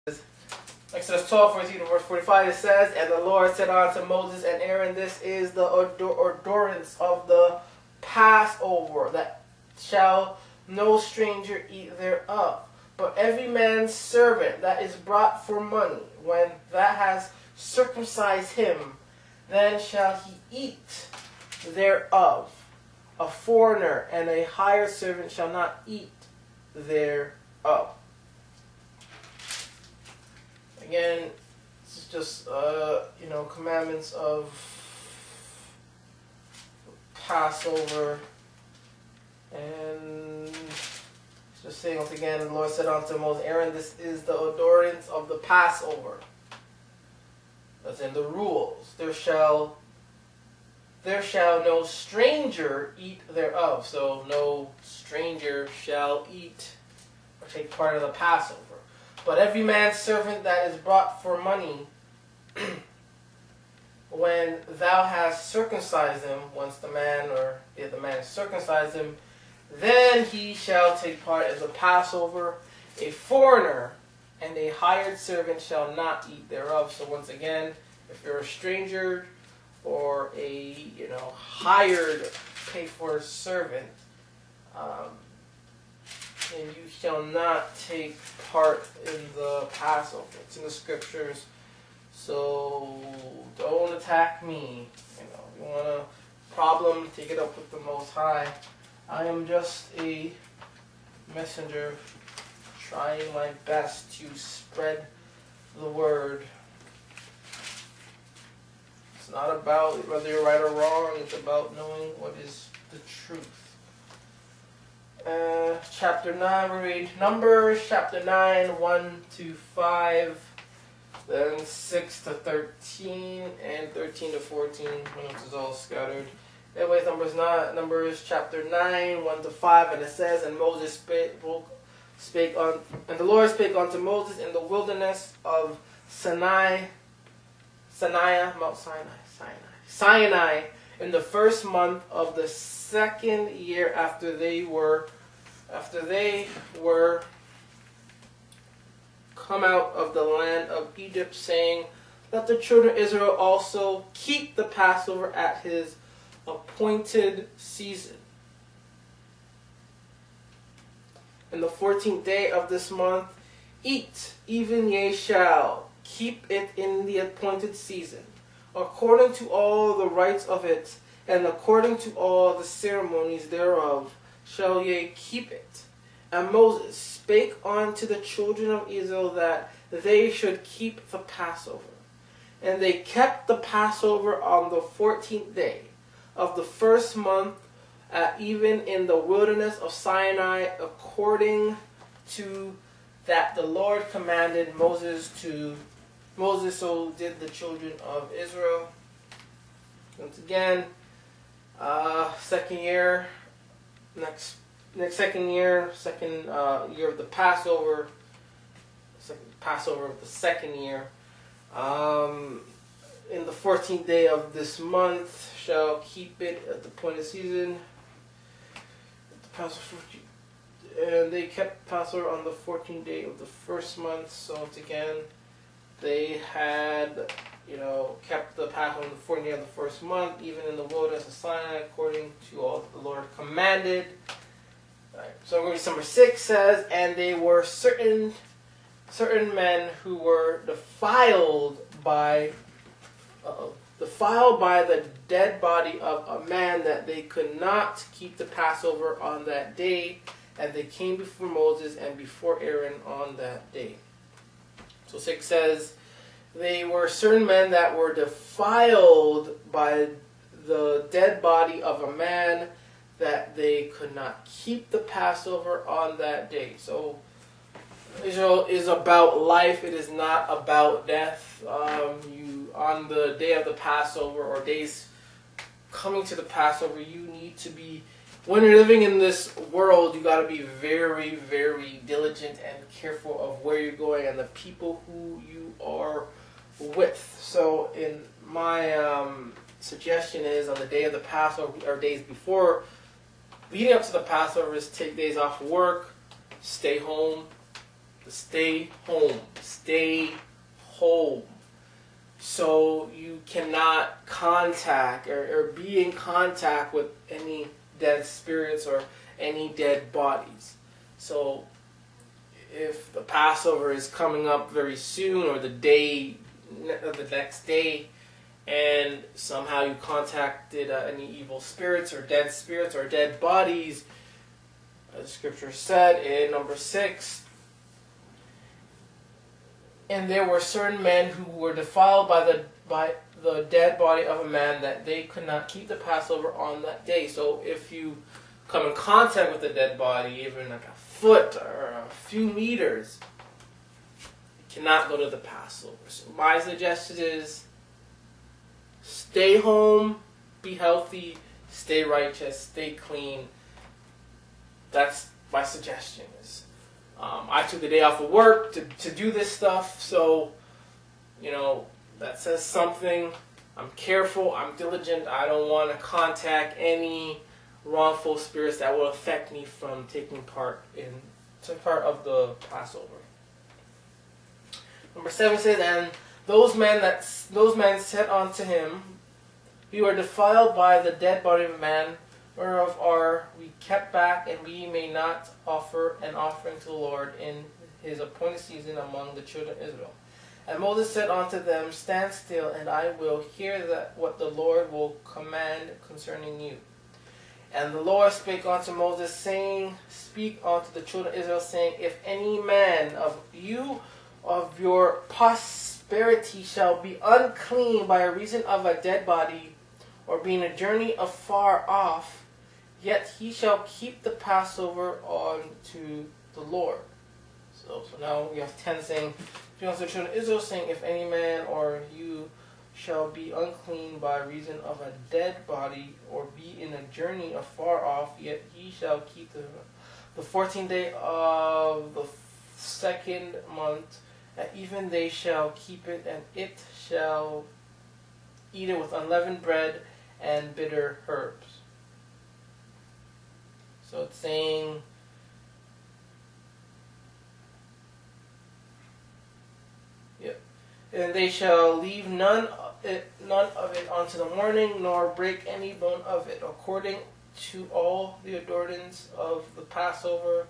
Exodus 12:14 to verse 45, it says, "And the Lord said unto Moses and Aaron, This is the ordinance of the Passover, that shall no stranger eat thereof. But every man's servant that is brought for money, when that has circumcised him, then shall he eat thereof. A foreigner and a hired servant shall not eat thereof." Again, this is just commandments of Passover, and just saying once again, the Lord said unto Moses, Aaron, this is the ordinance of the Passover. That's in the rules. There shall no stranger eat thereof. So no stranger shall eat or take part of the Passover. But every man's servant that is brought for money, when thou hast circumcised him, once the man circumcised him, then he shall take part in the Passover. A foreigner and a hired servant shall not eat thereof. So once again, if you're a stranger or a hired, paid for servant, and you shall not take part in the Passover. It's in the scriptures. So don't attack me. You want a problem, take it up with the Most High. I am just a messenger trying my best to spread the word. It's not about whether you're right or wrong. It's about knowing what is the truth. Chapter 9, we read Numbers, chapter 9, 1 to 5, then 6 to 13, and 13 to 14, when it is all scattered. Anyways, Numbers chapter 9, 1 to 5, and it says, And Moses spake and the Lord spake unto Moses in the wilderness of Sinai, Mount Sinai, in the first month of the second year after they were come out of the land of Egypt, saying, Let the children of Israel also keep the Passover at his appointed season. In the 14th day of this month, eat, even ye shall keep it in the appointed season, according to all the rites of it, and according to all the ceremonies thereof, shall ye keep it. And Moses spake unto the children of Israel that they should keep the Passover. And they kept the Passover on the 14th day of the first month, even in the wilderness of Sinai, according to that the Lord commanded Moses. So did the children of Israel. Once again, second year of the Passover, Passover of the second year. In the 14th day of this month shall keep it at the appointed season. The Passover, and they kept Passover on the 14th day of the first month. So once again, they had kept the Passover on the 14th day of the first month, even in the wilderness of Sinai, according to all that the Lord commanded. Right. So we're going to read number 6 says, And they were certain men who were defiled by the dead body of a man, that they could not keep the Passover on that day, and they came before Moses and before Aaron on that day. So 6 says, they were certain men that were defiled by the dead body of a man, that they could not keep the Passover on that day. So Israel is about life. It is not about death. On the day of the Passover, or days coming to the Passover, you need to be, when you're living in this world, you got to be very, very diligent and careful of where you're going and the people who you are with. So in my suggestion is, on the day of the Passover, or days before, leading up to the Passover, is take days off work, stay home, Stay home. Stay home. So you cannot contact or be in contact with any dead spirits or any dead bodies. So if the Passover is coming up very soon, or the next day, and somehow you contacted any evil spirits or dead bodies, as Scripture said in number 6, and there were certain men who were defiled by the dead body of a man, that they could not keep the Passover on that day. So if you come in contact with a dead body, even like a foot or a few meters, you cannot go to the Passover. So my suggestion is, stay home, be healthy, stay righteous, stay clean. That's my suggestion. I took the day off of work to do this stuff, so, that says something. I'm careful, I'm diligent, I don't want to contact any wrongful spirits that will affect me from taking part of the Passover. Number 7 says, and those men said unto him, we were defiled by the dead body of a man, whereof are we kept back, and we may not offer an offering to the Lord in his appointed season among the children of Israel. And Moses said unto them, stand still, and I will hear what the Lord will command concerning you. And the Lord spake unto Moses, saying, speak unto the children of Israel, saying, if any man of you of your posterity shall be unclean by reason of a dead body, or being a journey afar off, yet he shall keep the Passover unto the Lord. So now we have 10 saying, the children of Israel, saying, if any man or you shall be unclean by reason of a dead body, or be in a journey afar off, yet he shall keep the 14th day of the 2nd month, and even they shall keep it, and it shall eat it with unleavened bread and bitter herbs. So it's saying, and they shall leave none of it unto the morning, nor break any bone of it, according to all the ordinance of the Passover,